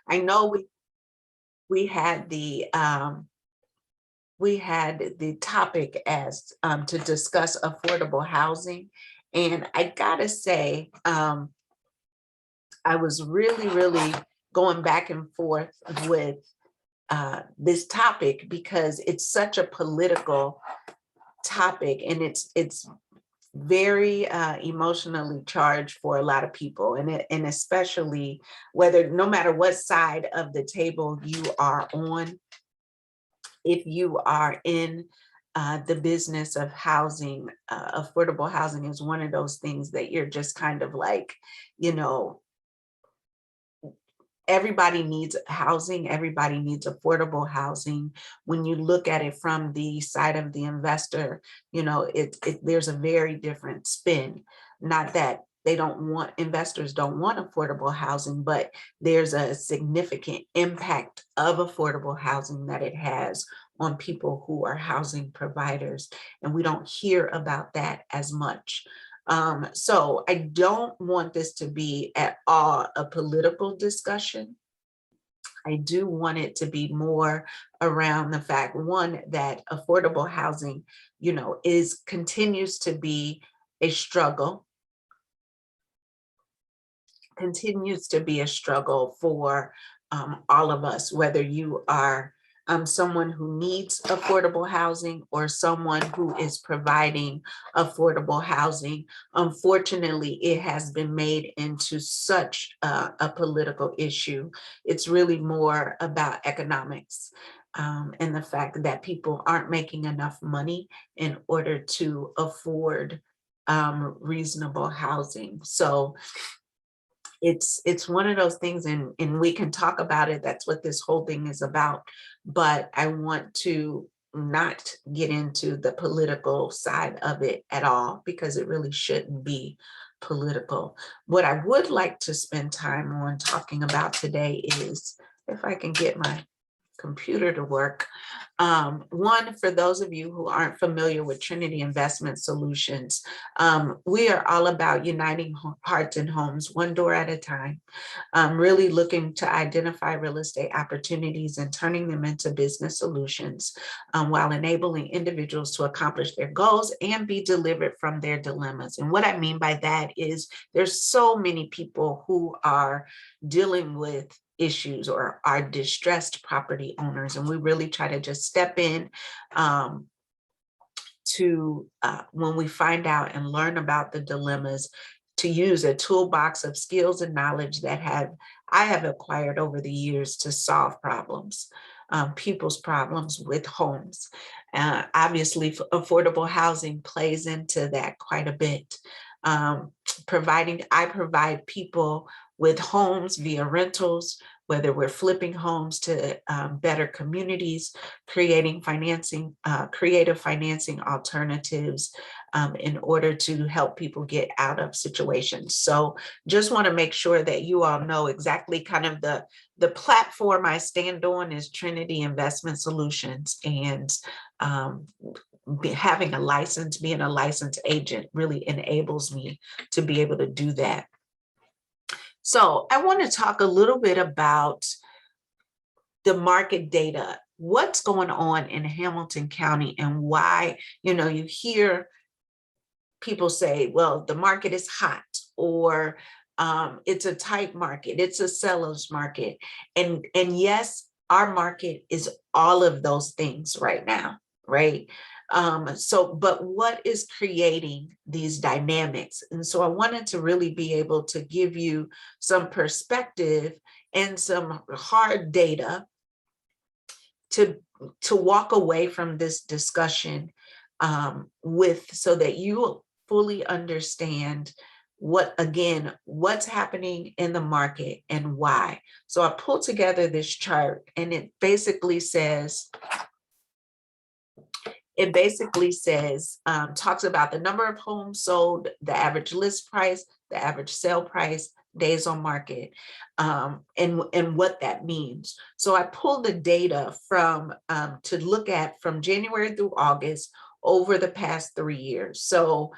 I know we had the topic as to discuss affordable housing, and I gotta say, I was really going back and forth with this topic because it's such a political topic, and it's very emotionally charged for a lot of people, and especially whether, no matter what side of the table you are on, if you are in the business of housing, affordable housing is one of those things that you're just kind of like, you know, everybody needs housing, everybody needs affordable housing. When you look at it from the side of the investor, you know, there's a very different spin. Not that investors don't want affordable housing, but there's a significant impact of affordable housing that it has on people who are housing providers. And we don't hear about that as much. So I don't want this to be at all a political discussion. I do want it to be more around the fact, one, that affordable housing, you know, continues to be a struggle, for all of us, whether you are someone who needs affordable housing or someone who is providing affordable housing. Unfortunately, it has been made into such a political issue. It's really more about economics, and the fact that people aren't making enough money in order to afford reasonable housing. So it's one of those things, and we can talk about it. That's what this whole thing is about. But I want to not get into the political side of it at all, because it really shouldn't be political. What I would like to spend time on talking about today is, if I can get my computer to work. One, for those of you who aren't familiar with Trinity Investment Solutions, we are all about uniting hearts and homes, one door at a time, really looking to identify real estate opportunities and turning them into business solutions, while enabling individuals to accomplish their goals and be delivered from their dilemmas. And what I mean by that is there's so many people who are dealing with issues or are distressed property owners, and we really try to just step in to when we find out and learn about the dilemmas, to use a toolbox of skills and knowledge that I have acquired over the years to solve problems, people's problems with homes. Obviously, affordable housing plays into that quite a bit. I provide people with homes via rentals, whether we're flipping homes to better communities, creating creative financing alternatives in order to help people get out of situations. So just want to make sure that you all know exactly kind of the platform I stand on is Trinity Investment Solutions, and having a license, being a licensed agent really enables me to be able to do that. So I want to talk a little bit about the market data, what's going on in Hamilton County, and why, you know, you hear people say, well, the market is hot, or it's a tight market, it's a seller's market. And yes, our market is all of those things right now, right? But what is creating these dynamics? And so I wanted to really be able to give you some perspective and some hard data to walk away from this discussion so that you will fully understand what's happening in the market and why. So I pulled together this chart, and it basically says, talks about the number of homes sold, the average list price, the average sale price, days on market, and what that means. So I pulled the data to look at from January through August over the past 3 years. So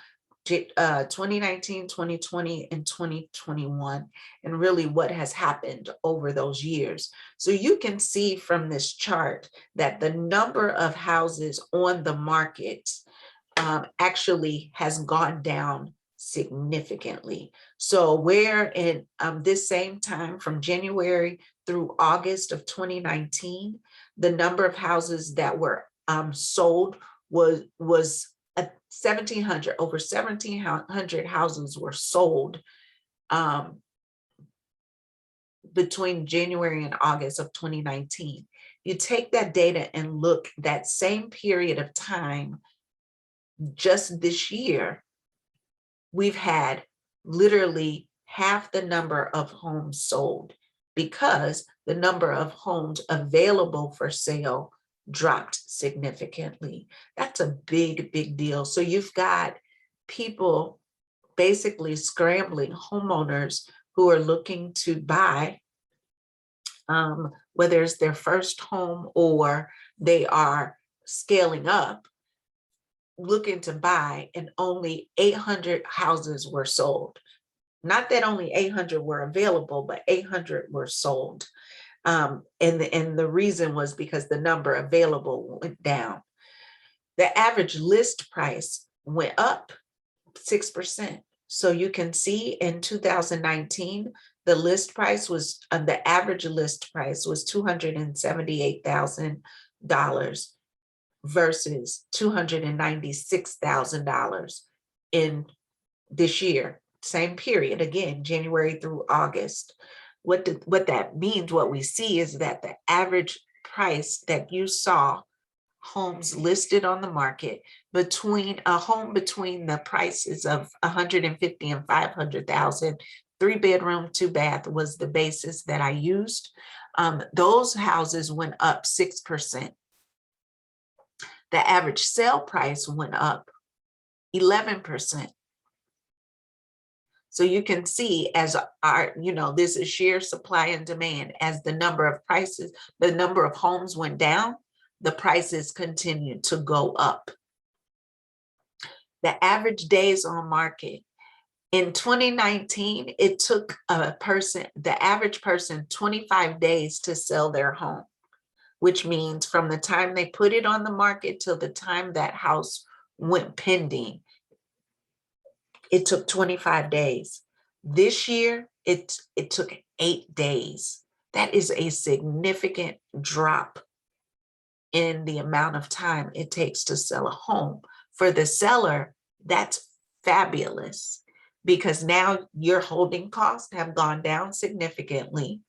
2019, 2020, and 2021, and really what has happened over those years. So you can see from this chart that the number of houses on the market actually has gone down significantly. So where in this same time from January through August of 2019, the number of houses that were sold was 1,700, over 1,700 houses were sold between January and August of 2019. You take that data and look that same period of time, just this year, we've had literally half the number of homes sold because the number of homes available for sale dropped significantly. That's a big, big deal. So you've got people basically scrambling, homeowners who are looking to buy, whether it's their first home or they are scaling up, looking to buy, and only 800 houses were sold. Not that only 800 were available, but 800 were sold. And the reason was because the number available went down. The average list price went up 6%. So you can see in 2019, the list price was, the average list price was $278,000 versus $296,000 in this year, same period, again, January through August. What that means, what we see is that the average price that you saw homes listed on the market, between a home between the prices of 150 and 500,000, 3-bedroom, 2-bath was the basis that I used. Those houses went up 6%. The average sale price went up 11%. So you can see, as our, this is sheer supply and demand. As the number of prices, the number of homes went down, the prices continued to go up. The average days on market in 2019, it took the average person 25 days to sell their home, which means from the time they put it on the market till the time that house went pending, it took 25 days. This year, it took 8 days. That is a significant drop in the amount of time it takes to sell a home. For the seller, that's fabulous, because now your holding costs have gone down significantly.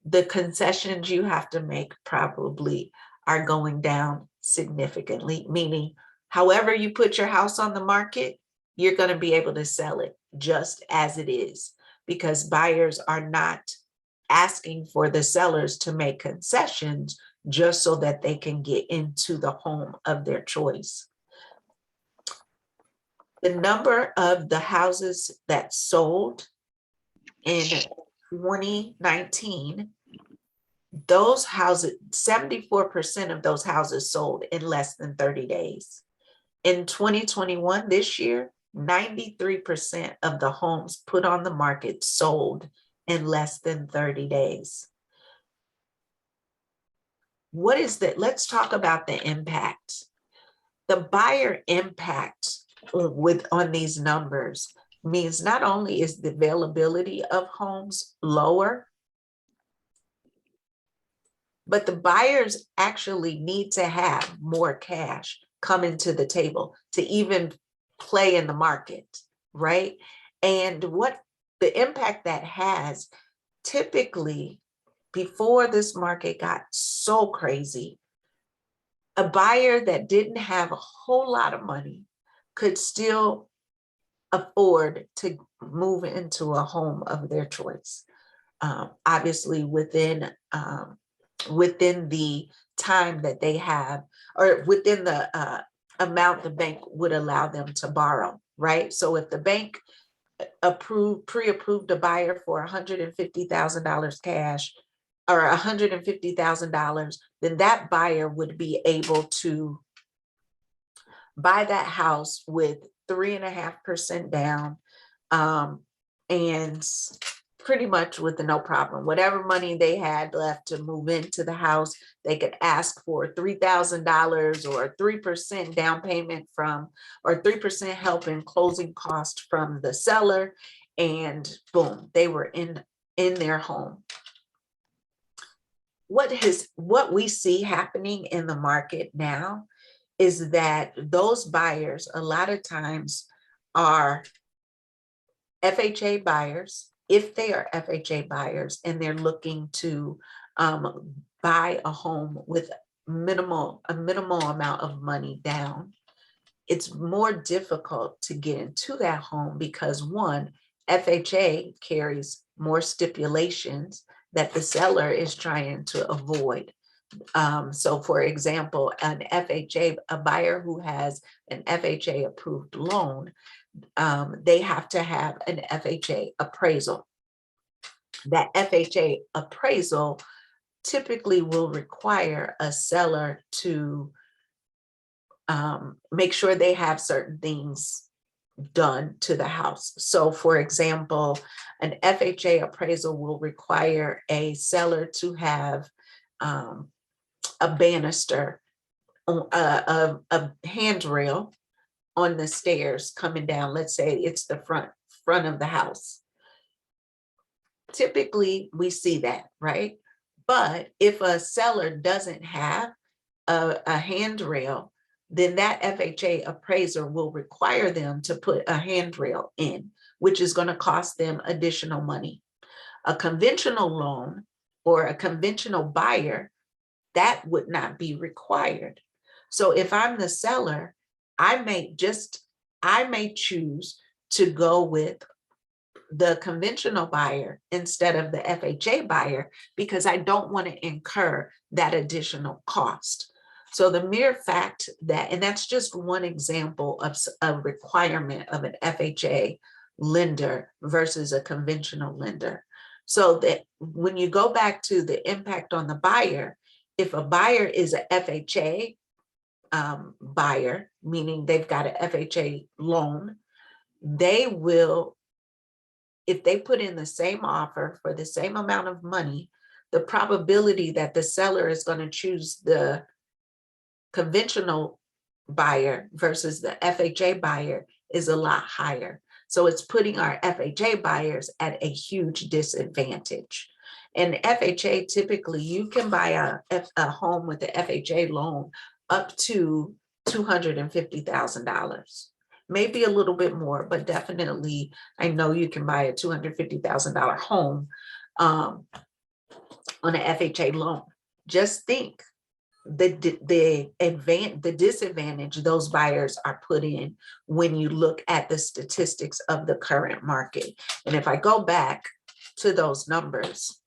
The concessions you have to make probably are going down significantly, meaning however you put your house on the market, you're going to be able to sell it just as it is, because buyers are not asking for the sellers to make concessions just so that they can get into the home of their choice. The number of the houses that sold in 2019, those houses, 74% of those houses sold in less than 30 days. In 2021, this year, 93% of the homes put on the market sold in less than 30 days. What is that? Let's talk about the impact. The buyer impact on these numbers means not only is the availability of homes lower, but the buyers actually need to have more cash coming to the table to even play in the market, right? And what the impact that has, typically before this market got so crazy, a buyer that didn't have a whole lot of money could still afford to move into a home of their choice. Obviously within the time that they have, or within the amount the bank would allow them to borrow, right? So if the bank pre-approved a buyer for $150,000 cash or $150,000, then that buyer would be able to buy that house with 3.5% down, and pretty much with no problem. Whatever money they had left to move into the house, they could ask for $3,000 or 3% down payment from, or 3% help in closing cost from the seller, and boom, they were in their home. What we see happening in the market now is that those buyers a lot of times are FHA buyers, if they are FHA buyers and they're looking to buy a home with a minimal amount of money down. It's more difficult to get into that home because, one, FHA carries more stipulations that the seller is trying to avoid. So for example, a buyer who has an FHA approved loan, they have to have an FHA appraisal. That FHA appraisal typically will require a seller to make sure they have certain things done to the house. So for example, an FHA appraisal will require a seller to have a banister, a handrail on the stairs coming down. Let's say it's the front of the house. Typically we see that, right? But if a seller doesn't have a handrail, then that FHA appraiser will require them to put a handrail in, which is going to cost them additional money. A conventional loan or a conventional buyer, that would not be required. So if I'm the seller, I may choose to go with the conventional buyer instead of the FHA buyer because I don't want to incur that additional cost. So the mere fact that, and that's just one example of a requirement of an FHA lender versus a conventional lender. So that when you go back to the impact on the buyer, if a buyer is a FHA buyer, meaning they've got an FHA loan, they will, if they put in the same offer for the same amount of money, the probability that the seller is going to choose the conventional buyer versus the FHA buyer is a lot higher. So it's putting our FHA buyers at a huge disadvantage. And FHA, typically you can buy a home with the FHA loan up to $250,000. Maybe a little bit more, but definitely I know you can buy a $250,000 home on an FHA loan. Just think the disadvantage those buyers are put in when you look at the statistics of the current market. And if I go back to those numbers,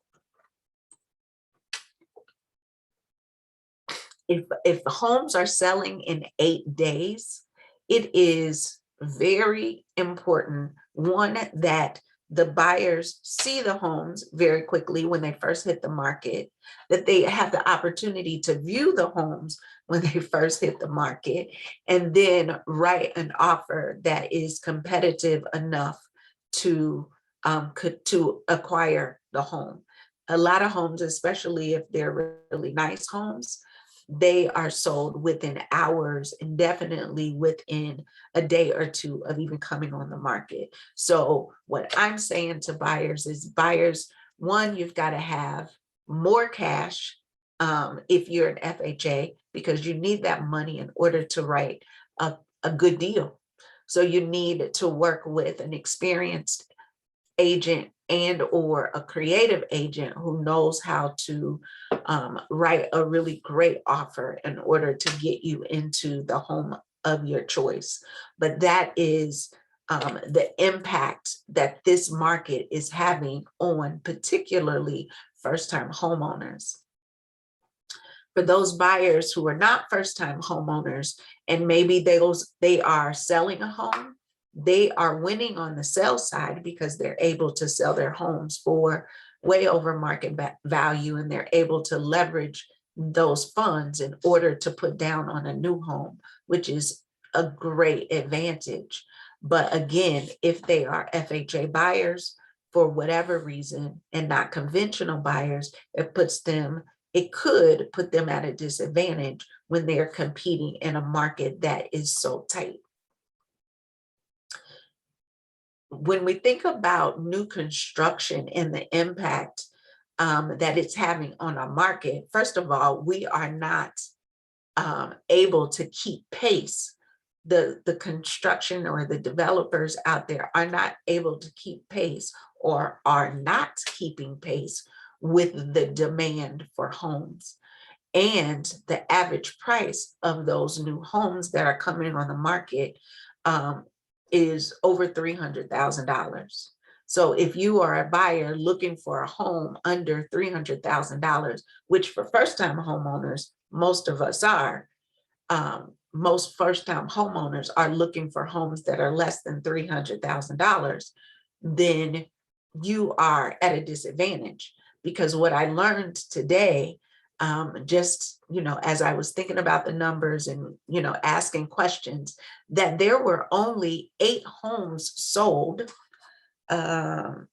if the homes are selling in 8 days, it is very important, one, that the buyers see the homes very quickly when they first hit the market, that they have the opportunity to view the homes when they first hit the market, and then write an offer that is competitive enough to acquire the home. A lot of homes, especially if they're really nice homes, they are sold within hours and definitely within a day or two of even coming on the market. So what I'm saying to buyers is, buyers, one, you've got to have more cash if you're an FHA, because you need that money in order to write a good deal. So you need to work with an experienced agent and or a creative agent who knows how to write a really great offer in order to get you into the home of your choice. But that is the impact that this market is having on particularly first-time homeowners. For those buyers who are not first-time homeowners, and maybe they are selling a home, they are winning on the sell side because they're able to sell their homes for way over market value, and they're able to leverage those funds in order to put down on a new home, which is a great advantage. But again, if they are FHA buyers for whatever reason and not conventional buyers, it could put them at a disadvantage when they're competing in a market that is so tight. When we think about new construction and the impact that it's having on our market, first of all, we are not able to keep pace. The construction or the developers out there are not able to keep pace or are not keeping pace with the demand for homes. And the average price of those new homes that are coming on the market is over $300,000. So if you are a buyer looking for a home under $300,000, which for first-time homeowners, most of us are, most first-time homeowners are looking for homes that are less than $300,000, then you are at a disadvantage. Because what I learned today, just, as I was thinking about the numbers and, asking questions, that there were only 8 homes sold in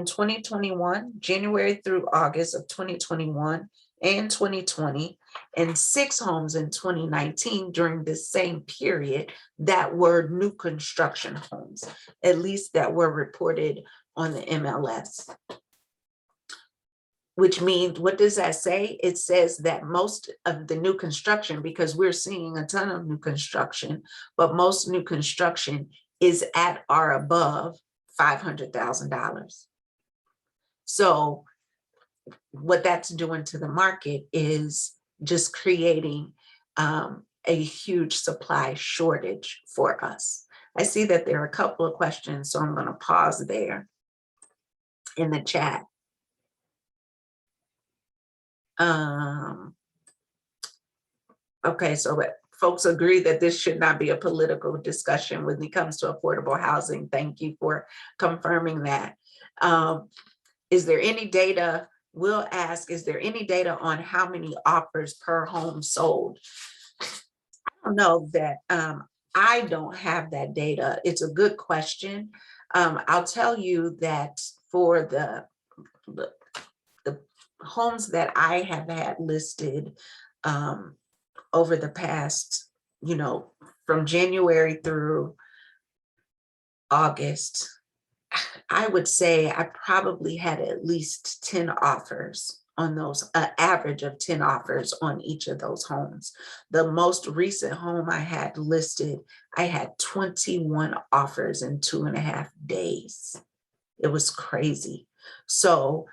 2021, January through August of 2021 and 2020, and 6 homes in 2019 during this same period that were new construction homes, at least that were reported on the MLS. Which means, what does that say? It says that most of the new construction, because we're seeing a ton of new construction, but most new construction is at or above $500,000. So what that's doing to the market is just creating a huge supply shortage for us. I see that there are a couple of questions, so I'm going to pause there in the chat. Okay, so folks agree that this should not be a political discussion when it comes to affordable housing. Thank you for confirming that. Is there any data? We'll ask, is there any data on how many offers per home sold? I don't know that. I don't have that data. It's a good question. I'll tell you that for the homes that I have had listed over the past, from January through August, I would say I probably had at least 10 offers on those, an average of 10 offers on each of those homes. The most recent home I had listed, I had 21 offers in 2.5 days. It was crazy. So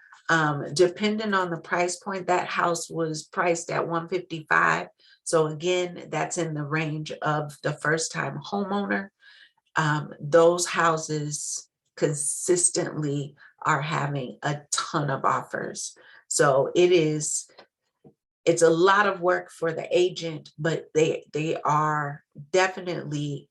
depending on the price point, that house was priced at $155,000. So again, that's in the range of the first-time homeowner. Those houses consistently are having a ton of offers. So it's a lot of work for the agent, but they are definitely,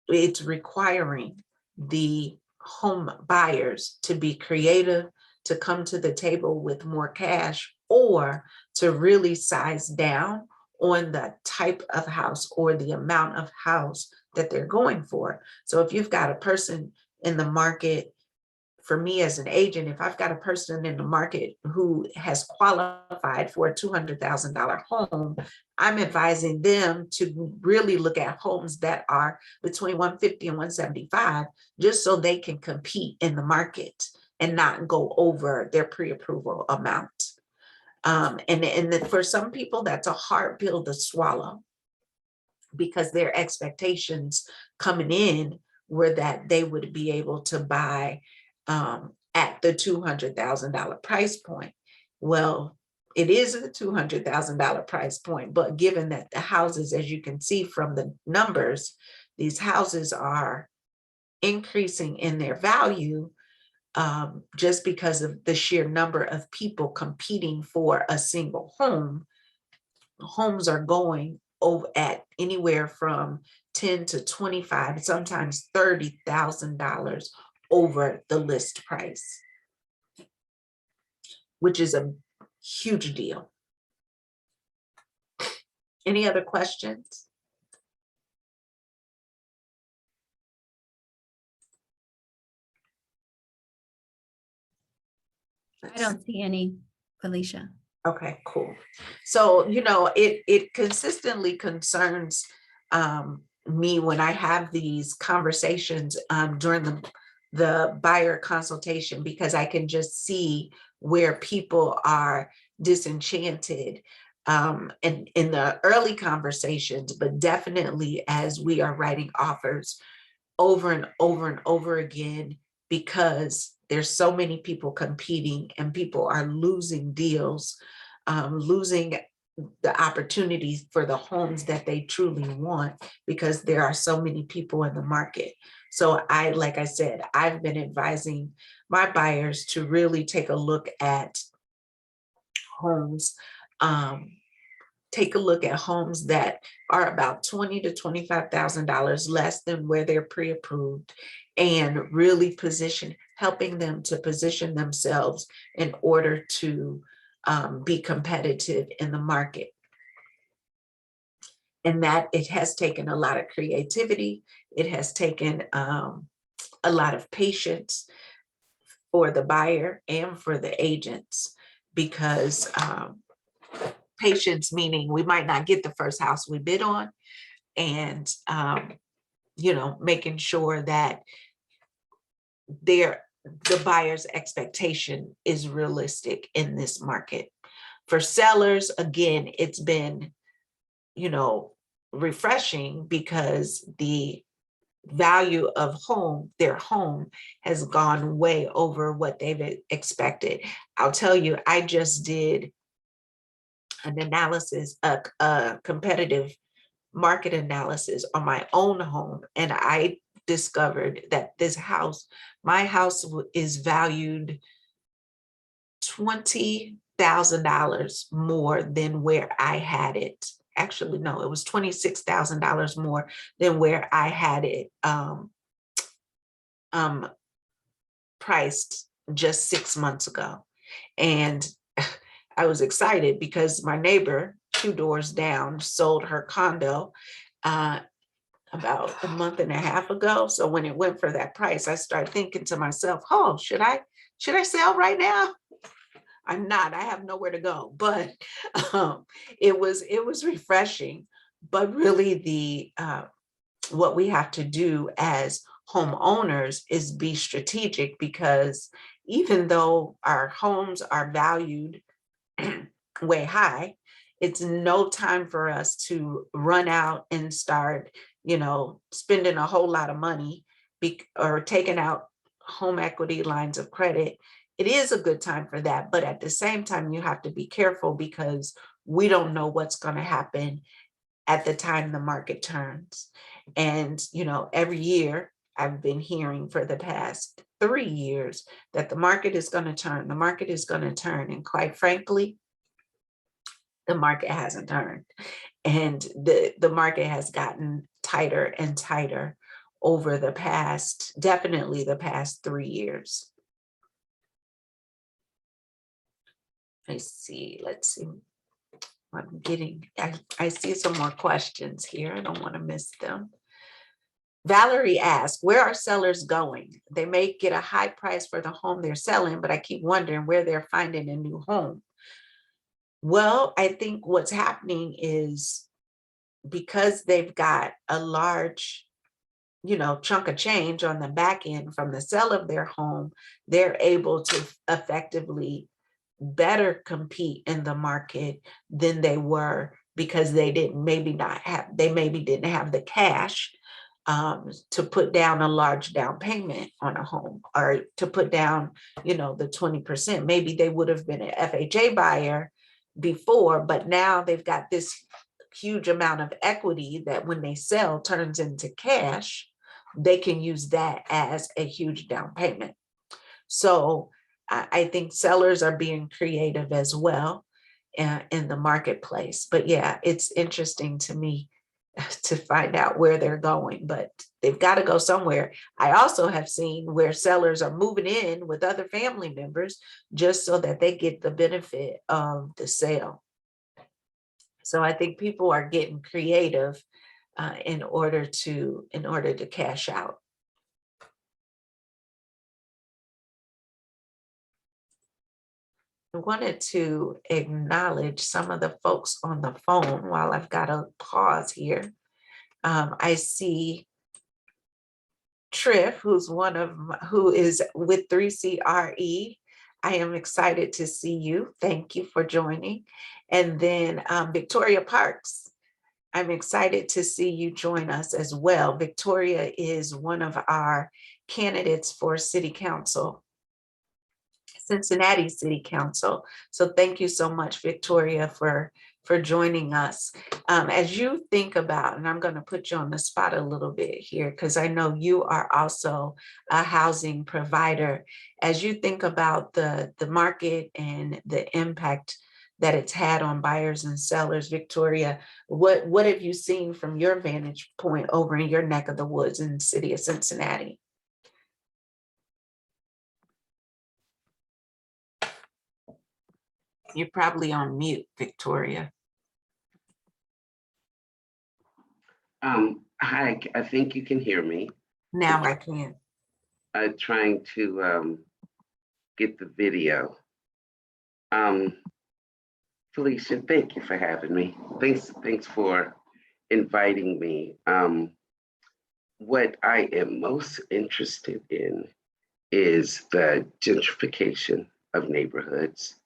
it's requiring the home buyers to be creative, to come to the table with more cash, or to really size down on the type of house or the amount of house that they're going for. So if you've got a person in the market, for me as an agent, if I've got a person in the market who has qualified for a $200,000 home, I'm advising them to really look at homes that are between 150 and 175, just so they can compete in the market and not go over their pre-approval amount. And for some people, that's a hard pill to swallow, because their expectations coming in were that they would be able to buy at the $200,000 price point. Well, it is a $200,000 price point, but given that the houses, as you can see from the numbers, these houses are increasing in their value just because of the sheer number of people competing for a single home. Homes are going over at anywhere from $10,000 to $25,000, sometimes $30,000 over the list price, which is a huge deal. Any other questions? I don't see any, Felicia. Okay, cool. So, you know, it consistently concerns me when I have these conversations during the buyer consultation, because I can just see where people are disenchanted in the early conversations, but definitely as we are writing offers over and over and over again, because there's so many people competing and people are losing deals, losing the opportunities for the homes that they truly want, because there are so many people in the market. So like I said, I've been advising my buyers to really take a look at homes, take a look at homes that are about $20,000 to $25,000 less than where they're pre-approved, and really helping them to position themselves in order to be competitive in the market. And that it has taken a lot of creativity. It has taken a lot of patience for the buyer and for the agents, because patience meaning we might not get the first house we bid on, and you know, making sure that the buyer's expectation is realistic in this market. For sellers, again, it's been, you know, refreshing, because the value of their home has gone way over what they've expected. I'll tell you, I just did an analysis, a competitive market analysis on my own home, and I discovered that my house is valued $20,000 more than where I had it. Actually, no, it was $26,000 more than where I had it priced just 6 months ago. And I was excited because my neighbor 2 doors down sold her condo about a month and a half ago. So when it went for that price, I started thinking to myself, oh, should I sell right now? I'm not, I have nowhere to go, but it was refreshing. But really what we have to do as homeowners is be strategic, because even though our homes are valued way high, it's no time for us to run out and start, you know, spending a whole lot of money or taking out home equity lines of credit. It is a good time for that, but at the same time, you have to be careful, because we don't know what's going to happen at the time the market turns. And, you know, every year I've been hearing for the past 3 years that the market is going to turn, the market is going to turn. And quite frankly, the market hasn't turned. And the market has gotten tighter and tighter over definitely the past 3 years. Let's see. I see some more questions here. I don't want to miss them. Valerie asked, where are sellers going? They may get a high price for the home they're selling, but I keep wondering where they're finding a new home. Well, I think what's happening is, because they've got a large, you know, chunk of change on the back end from the sale of their home, they're able to effectively better compete in the market than they were, because they maybe didn't have the cash to put down a large down payment on a home, or to put down, you know, the 20%. Maybe they would have been an FHA buyer before, but now they've got this huge amount of equity that when they sell turns into cash. They can use that as a huge down payment. So I think sellers are being creative as well in the marketplace. But yeah, it's interesting to me to find out where they're going, but they've got to go somewhere. I also have seen where sellers are moving in with other family members just so that they get the benefit of the sale. So I think people are getting creative in order to cash out. I wanted to acknowledge some of the folks on the phone while I've got a pause here. I see Triff, who is with 3CRE. I am excited to see you. Thank you for joining. And then Victoria Parks, I'm excited to see you join us as well. Victoria is one of our candidates for City Council, Cincinnati City Council. So thank you so much, Victoria, for joining us. As you think about, and I'm going to put you on the spot a little bit here, because I know you are also a housing provider. As you think about the market and the impact that it's had on buyers and sellers, Victoria, what have you seen from your vantage point over in your neck of the woods in the city of Cincinnati? You're probably on mute, Victoria. Hi, I think you can hear me. Now I can. I'm trying to get the video. Felicia, thank you for having me. Thanks for inviting me. What I am most interested in is the gentrification of neighborhoods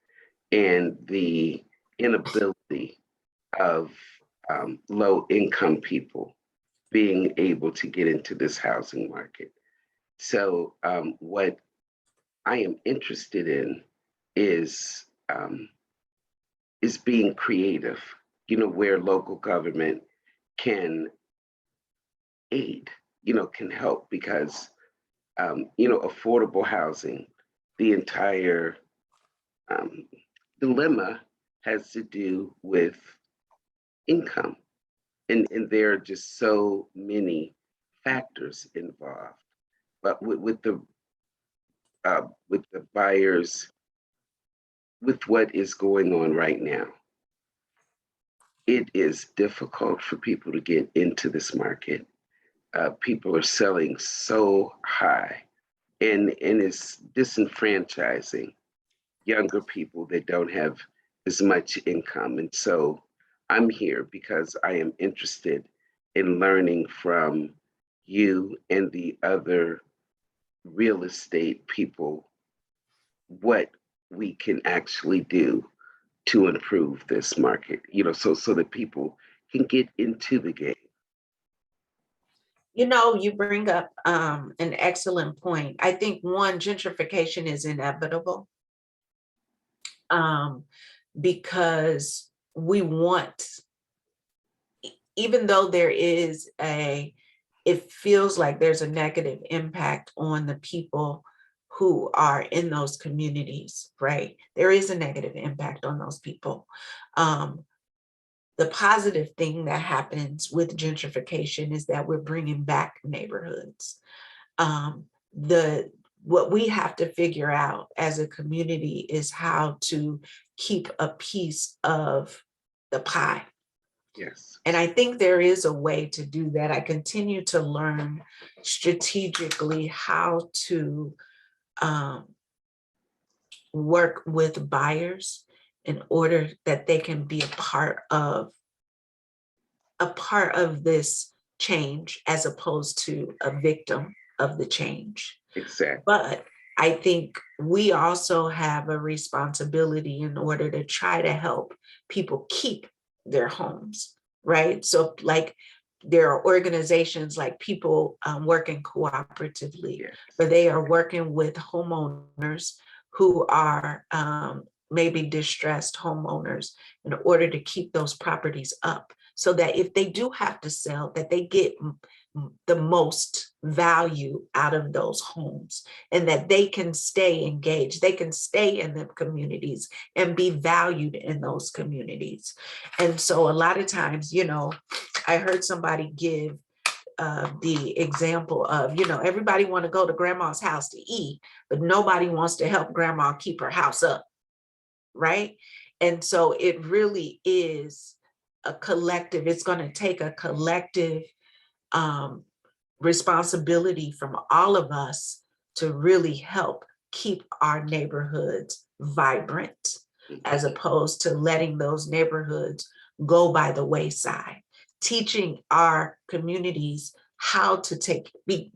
and the inability of low-income people being able to get into this housing market. So what I am interested in is being creative, where local government can aid, can help, because affordable housing, the entire dilemma has to do with income. And there are just so many factors involved. But with the buyers, with what is going on right now, it is difficult for people to get into this market. People are selling so high, and it's disenfranchising younger people that don't have as much income. And so I'm here because I am interested in learning from you and the other real estate people what we can actually do to improve this market, so that people can get into the game. You bring up an excellent point. I think one, gentrification is inevitable because we want, even though it feels like there's a negative impact on the people who are in those communities, right? There is a negative impact on those people. The positive thing that happens with gentrification is that we're bringing back neighborhoods. What we have to figure out as a community is how to keep a piece of the pie. Yes. And I think there is a way to do that. I continue to learn strategically how to work with buyers in order that they can be a part of this change, as opposed to a victim of the change. Exactly. But I think we also have a responsibility in order to try to help people keep their homes, right? So like there are organizations like people working cooperatively, Yes. where they are working with homeowners who are maybe distressed homeowners, in order to keep those properties up, so that if they do have to sell, that they get the most value out of those homes, and that they can stay engaged, they can stay in the communities and be valued in those communities. And so a lot of times, I heard somebody give the example of, everybody want to go to grandma's house to eat, but nobody wants to help grandma keep her house up, right? And so it really is a collective, it's going to take a collective responsibility from all of us to really help keep our neighborhoods vibrant, as opposed to letting those neighborhoods go by the wayside, teaching our communities how to be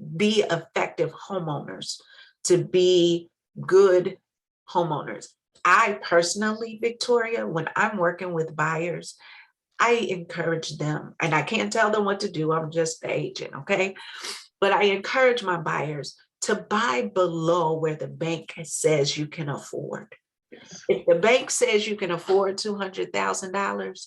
effective homeowners, to be good homeowners. I personally, Victoria, when I'm working with buyers, I encourage them, and I can't tell them what to do, I'm just the agent, okay? But I encourage my buyers to buy below where the bank says you can afford. Yes. If the bank says you can afford $200,000,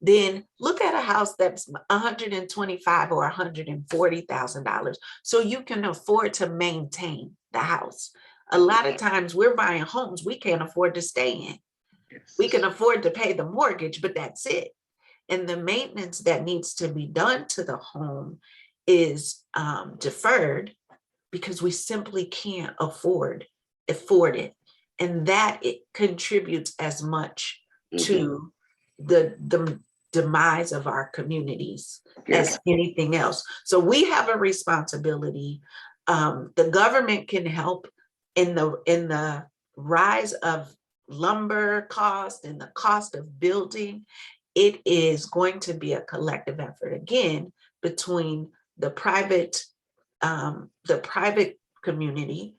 then look at a house that's $125,000 or $140,000, so you can afford to maintain the house. A lot of times we're buying homes we can't afford to stay in. Yes. We can afford to pay the mortgage, but that's it. And the maintenance that needs to be done to the home is deferred because we simply can't afford it. And that it contributes as much to the demise of our communities Yes. as anything else. So we have a responsibility. The government can help in the rise of lumber cost and the cost of building. It is going to be a collective effort again between the private community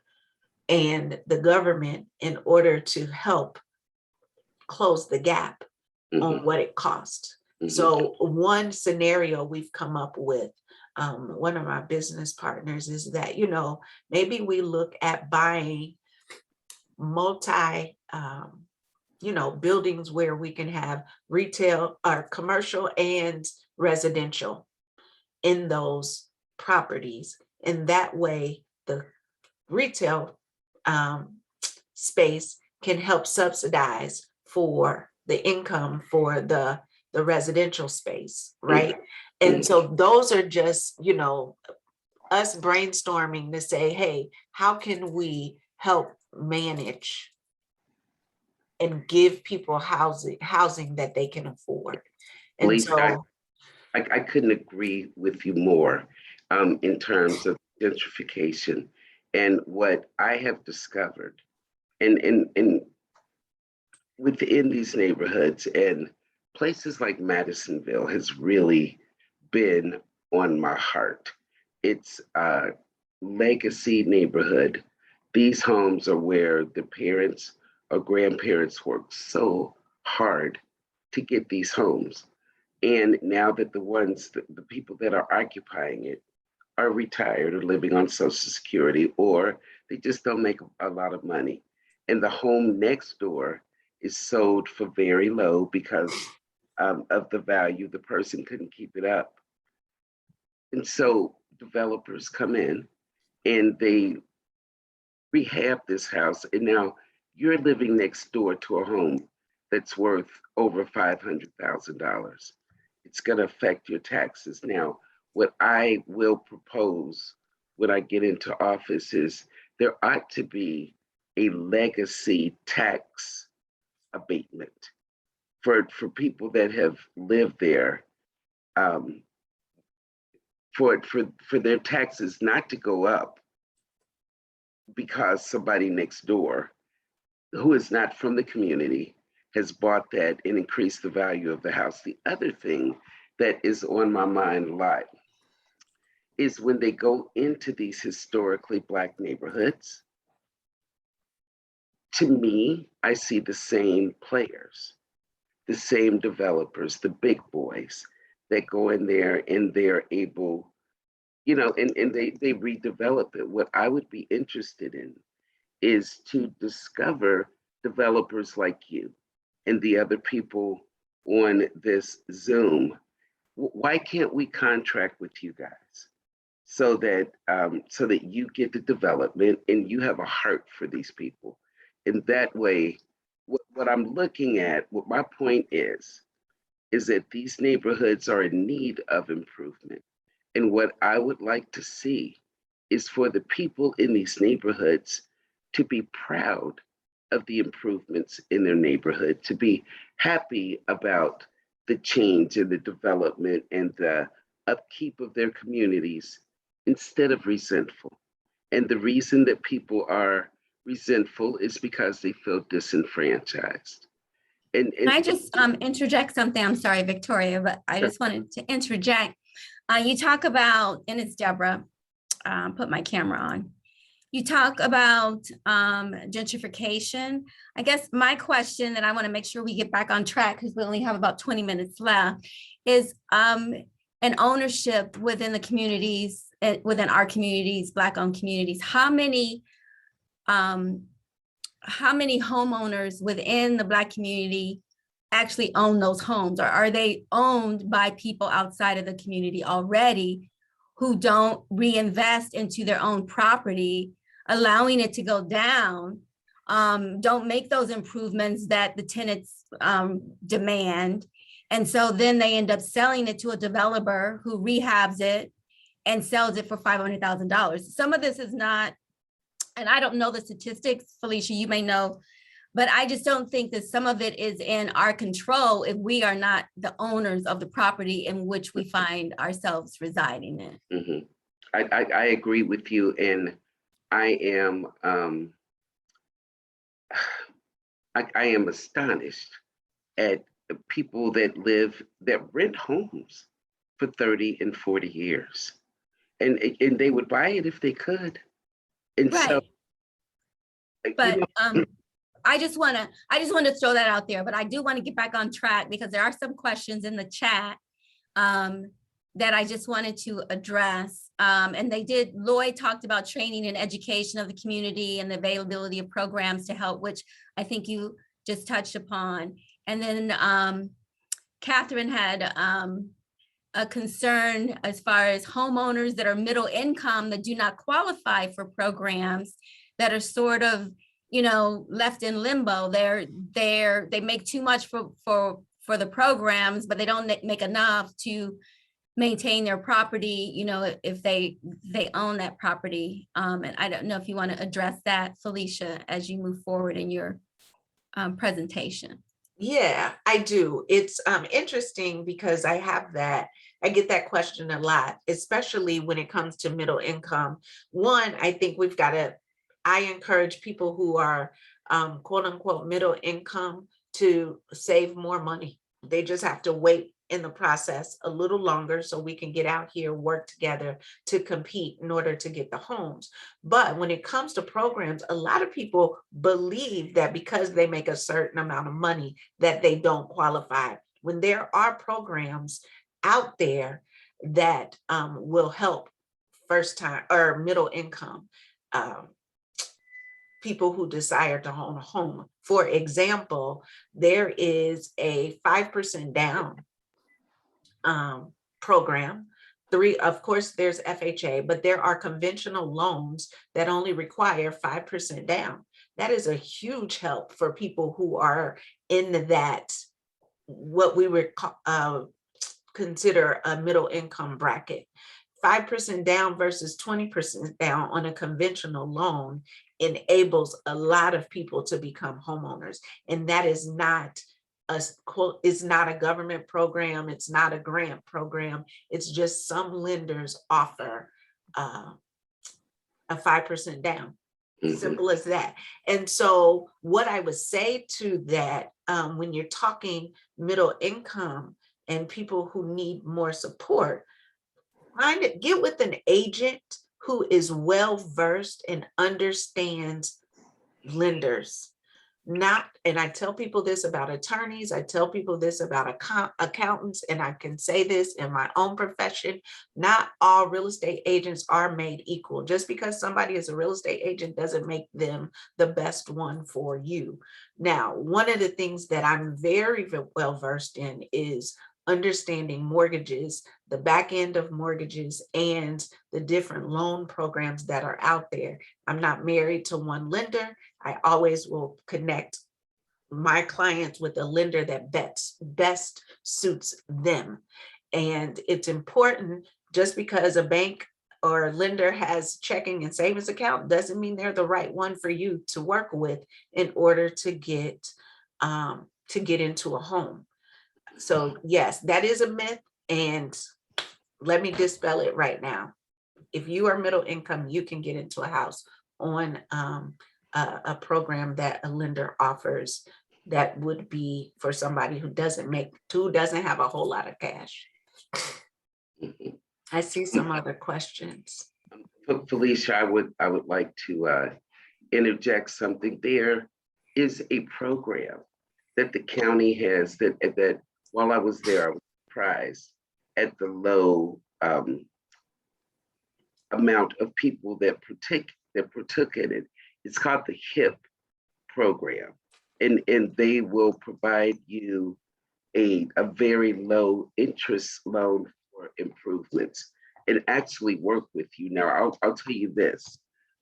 and the government in order to help close the gap on what it costs. So one scenario we've come up with, one of my business partners, is that, maybe we look at buying multi, buildings where we can have retail or commercial and residential in those properties. And that way the retail space can help subsidize for the income for the residential space, right? And so those are just, us brainstorming to say, hey, how can we help manage and give people housing that they can afford? And Felicia, I couldn't agree with you more in terms of gentrification. And what I have discovered and within these neighborhoods and places like Madisonville has really been on my heart. It's a legacy neighborhood. These homes are where the parents or grandparents worked so hard to get these homes. And now that the people that are occupying it are retired or living on Social Security, or they just don't make a lot of money. And the home next door is sold for very low because of the value. The person couldn't keep it up. And so developers come in and they rehab this house. And now you're living next door to a home that's worth over $500,000. It's going to affect your taxes. Now, what I will propose when I get into office is there ought to be a legacy tax abatement for people that have lived there, for their taxes not to go up because somebody next door who is not from the community has bought that and increased the value of the house. The other thing that is on my mind a lot is when they go into these historically Black neighborhoods, to me, I see the same players, the same developers, the big boys that go in there and they're able, and they redevelop it. What I would be interested in is to discover developers like you and the other people on this Zoom. Why can't we contract with you guys so that you get the development and you have a heart for these people? And that way, what I'm looking at, what my point is that these neighborhoods are in need of improvement. And what I would like to see is for the people in these neighborhoods to be proud of the improvements in their neighborhood, to be happy about the change and the development and the upkeep of their communities instead of resentful. And the reason that people are resentful is because they feel disenfranchised. And Can I just interject something? I'm sorry, Victoria, but I just wanted to interject. You talk about, and it's Deborah, put my camera on. You talk about gentrification. I guess my question that I want to make sure we get back on track, because we only have about 20 minutes left, is an ownership within the communities, within our communities, Black-owned communities. How many homeowners within the Black community actually own those homes, or are they owned by people outside of the community already who don't reinvest into their own property, allowing it to go down, don't make those improvements that the tenants demand. And so then they end up selling it to a developer who rehabs it and sells it for $500,000. Some of this is not, and I don't know the statistics, Felicia, you may know, but I just don't think that some of it is in our control if we are not the owners of the property in which we find ourselves residing in. Mm-hmm. I agree with you, and I am I am astonished at the people that rent homes for 30 and 40 years, and they would buy it if they could, and right. so. But I just want to throw that out there, but I do want to get back on track because there are some questions in the chat that I just wanted to address. And Lloyd talked about training and education of the community and the availability of programs to help, which I think you just touched upon. And then Catherine had a concern as far as homeowners that are middle income that do not qualify for programs that are sort of, left in limbo. They make too much for the programs, but they don't make enough to maintain their property, if they own that property. And I don't know if you want to address that, Felicia, as you move forward in your presentation. Yeah, I do. It's interesting because I get that question a lot, especially when it comes to middle income. One, I think I encourage people who are quote unquote middle income to save more money. They just have to wait in the process a little longer so we can get out here, work together to compete in order to get the homes. But when it comes to programs, a lot of people believe that because they make a certain amount of money that they don't qualify, when there are programs out there that will help first time or middle income people who desire to own a home. For example, there is a 5% down program. Of course, there's FHA, but there are conventional loans that only require 5% down. That is a huge help for people who are in that, what we would consider a middle income bracket. 5% down versus 20% down on a conventional loan enables a lot of people to become homeowners. And that is not it's not a government program. It's not a grant program. It's just some lenders offer a 5% down. Mm-hmm. Simple as that. And so what I would say to that, when you're talking middle income and people who need more support, get with an agent who is well-versed and understands lenders. And I tell people this about attorneys, I tell people this about accountants, and I can say this in my own profession, not all real estate agents are made equal. Just because somebody is a real estate agent doesn't make them the best one for you. Now, one of the things that I'm very well-versed in is understanding mortgages, the back end of mortgages, and the different loan programs that are out there. I'm not married to one lender. I always will connect my clients with a lender that best suits them. And it's important, just because a bank or a lender has checking and savings account doesn't mean they're the right one for you to work with in order to get into a home. So yes, that is a myth, and let me dispel it right now. If you are middle income, you can get into a house on a program that a lender offers that would be for somebody who doesn't have a whole lot of cash. Mhm. I see some other questions. Felicia, I would like to interject something. There is a program that the county has that while I was there, I was surprised at the low amount of people that partook in it. It's called the HIP program, and they will provide you a very low interest loan for improvements and actually work with you. Now, I'll tell you this: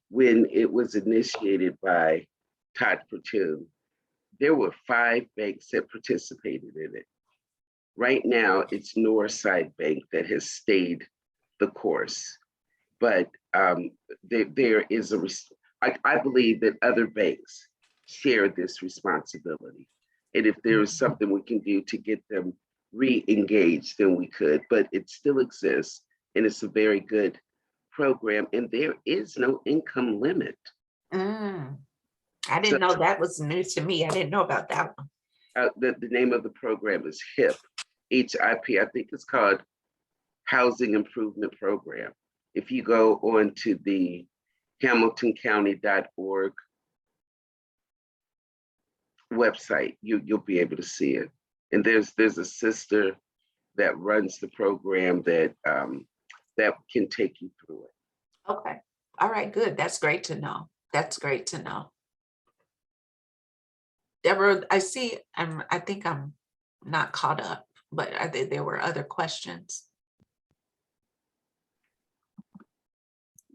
when it was initiated by Todd Platoon, there were 5 banks that participated in it. Right now, it's Northside Bank that has stayed the course, but there is I believe that other banks share this responsibility. And if there is something we can do to get them re-engaged, then we could, but it still exists and it's a very good program and there is no income limit. I didn't know that was new to me. I didn't know about that one. The name of the program is HIP, H-I-P. I think it's called Housing Improvement Program. If you go on to the hamiltoncounty.org website, you'll be able to see it. And there's a sister that runs the program that that can take you through it. Okay. All right, good. That's great to know. That's great to know. Deborah, I see, I think I'm not caught up, but there were other questions.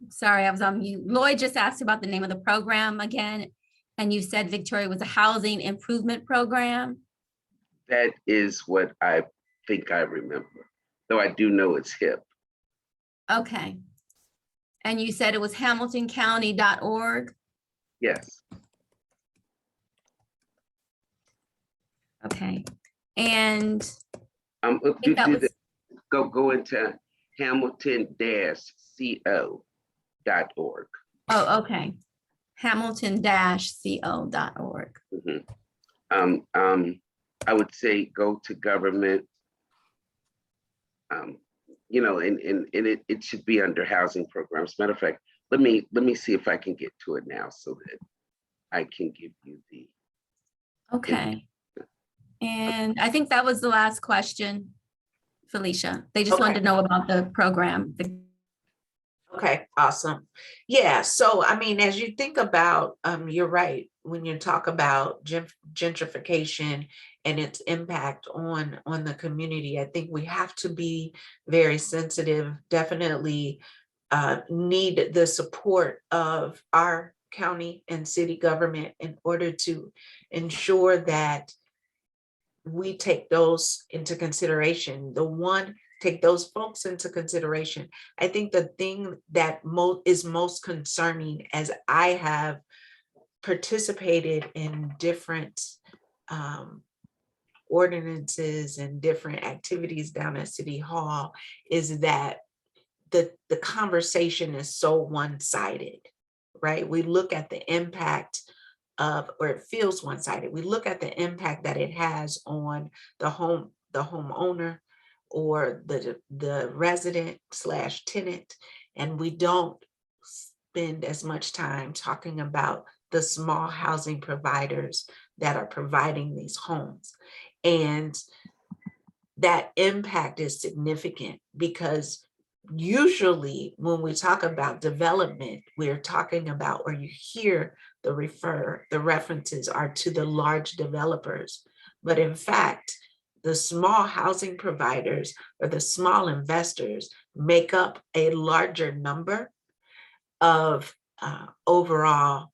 Sorry, I was on mute. Lloyd just asked about the name of the program again, and you said, Victoria, was a housing improvement program? That is what I think I remember, though I do know it's HIP. Okay. And you said it was hamiltoncounty.org? Yes. Okay. And go into hamilton-co.org. Oh, okay. Hamilton-co.org. Mm-hmm. I would say go to government, and it should be under housing programs. Matter of fact, let me see if I can get to it now so that I can give you the. Okay. And I think that was the last question, Felicia. They just wanted to know about the program. Okay, awesome. Yeah, so I mean, as you think about, you're right, when you talk about gentrification and its impact on the community, I think we have to be very sensitive, definitely need the support of our county and city government in order to ensure that we take those into consideration. Take those folks into consideration. I think the thing that is most concerning, as I have participated in different ordinances and different activities down at City Hall, is that the conversation is so one-sided, right? We look at the impact or it feels one-sided. We look at the impact that it has on the homeowner or the resident / tenant, and we don't spend as much time talking about the small housing providers that are providing these homes. And that impact is significant because usually when we talk about development, we're talking about, or you hear the references are to the large developers. But in fact, the small housing providers or the small investors make up a larger number of overall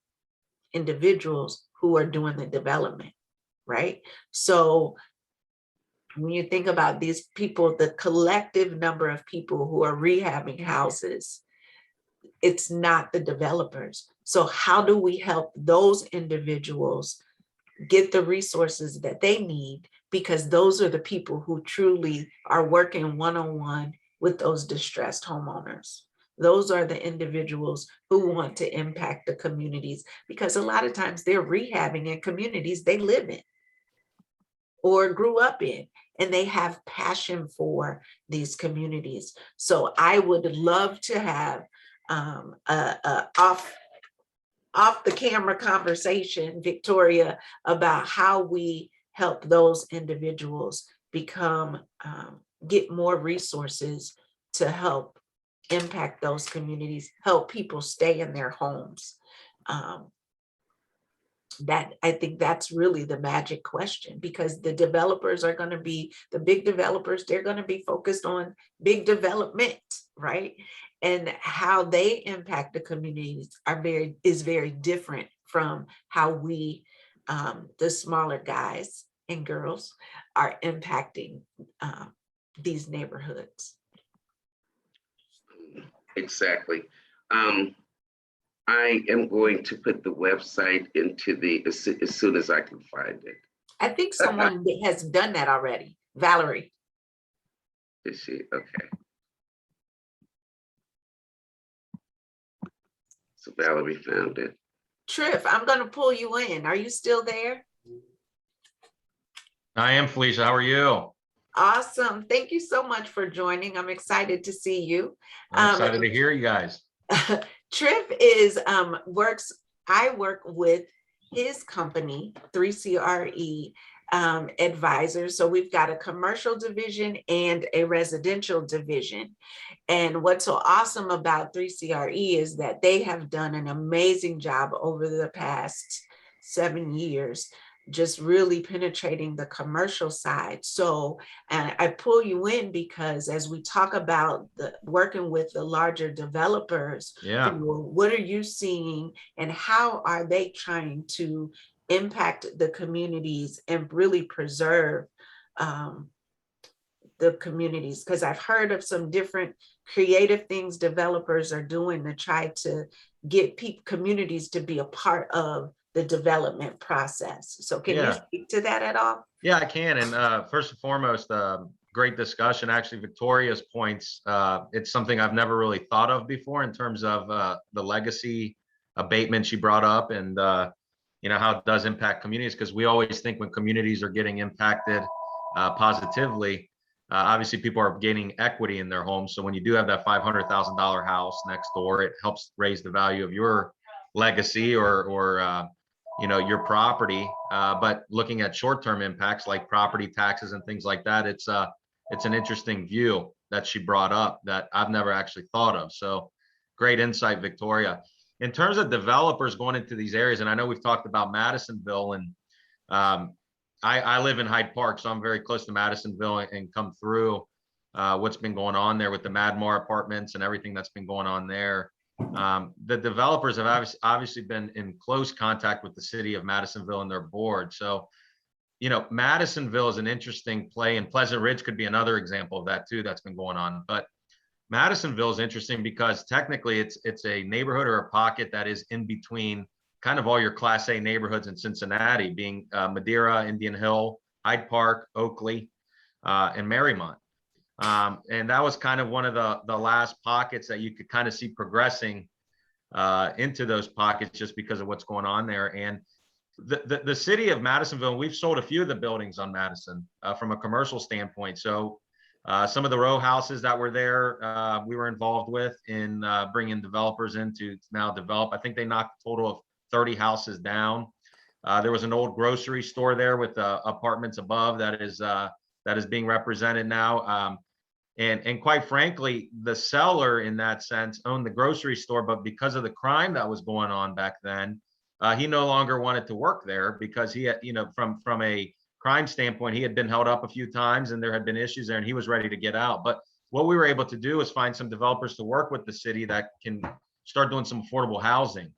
individuals who are doing the development, right? So when you think about these people, the collective number of people who are rehabbing houses, it's not the developers. So how do we help those individuals get the resources that they need? Because those are the people who truly are working one-on-one with those distressed homeowners. Those are the individuals who want to impact the communities, because a lot of times they're rehabbing in communities they live in or grew up in, and they have passion for these communities. So I would love to have a off the camera conversation, Victoria, about how we help those individuals become, get more resources to help impact those communities, help people stay in their homes. That I think that's really the magic question, because the developers are going to be the big developers. They're going to be focused on big development, right? And how they impact the communities is very different from how we, the smaller guys and girls, are impacting these neighborhoods. Exactly. I am going to put the website into as soon as I can find it. I think someone has done that already. Valerie. Is she? Okay. So Valerie found it. Triff, I'm going to pull you in. Are you still there? I am, Felicia. How are you? Awesome. Thank you so much for joining. I'm excited to see you. I'm excited to hear you guys. Triff is I work with his company, 3CRE Advisors. So we've got a commercial division and a residential division. And what's so awesome about 3CRE is that they have done an amazing job over the past 7 years, just really penetrating the commercial side. So, and I pull you in because as we talk about working with the larger developers, Yeah. What are you seeing and how are they trying to impact the communities and really preserve the communities? Because I've heard of some different creative things developers are doing to try to get communities to be a part of the development process. So can you speak to that at all? Yeah, I can. And first and foremost, great discussion. Actually, Victoria's points, it's something I've never really thought of before in terms of the legacy abatement she brought up, and how it does impact communities, because we always think when communities are getting impacted positively, obviously people are gaining equity in their homes. So when you do have that $500,000 house next door, it helps raise the value of your legacy or your property. But looking at short-term impacts like property taxes and things like that, it's an interesting view that she brought up that I've never actually thought of. So great insight, Victoria. In terms of developers going into these areas, and I know we've talked about Madisonville, and I live in Hyde Park, so I'm very close to Madisonville and come through what's been going on there with the Madmar apartments and everything that's been going on there. The developers have obviously been in close contact with the city of Madisonville and their board. So, Madisonville is an interesting play, and Pleasant Ridge could be another example of that too, that's been going on. But Madisonville is interesting because technically it's a neighborhood or a pocket that is in between kind of all your Class A neighborhoods in Cincinnati, being Madeira, Indian Hill, Hyde Park, Oakley, and Marymount. And that was kind of one of the last pockets that you could kind of see progressing into those pockets just because of what's going on there. And the city of Madisonville, we've sold a few of the buildings on Madison from a commercial standpoint. So some of the row houses that were there, we were involved with in bringing developers in to now develop. I think they knocked a total of 30 houses down. There was an old grocery store there with apartments above that is being represented now. And quite frankly, the seller in that sense owned the grocery store, but because of the crime that was going on back then, he no longer wanted to work there because he had, from a crime standpoint, he had been held up a few times and there had been issues there and he was ready to get out. But what we were able to do is find some developers to work with the city that can start doing some affordable housing.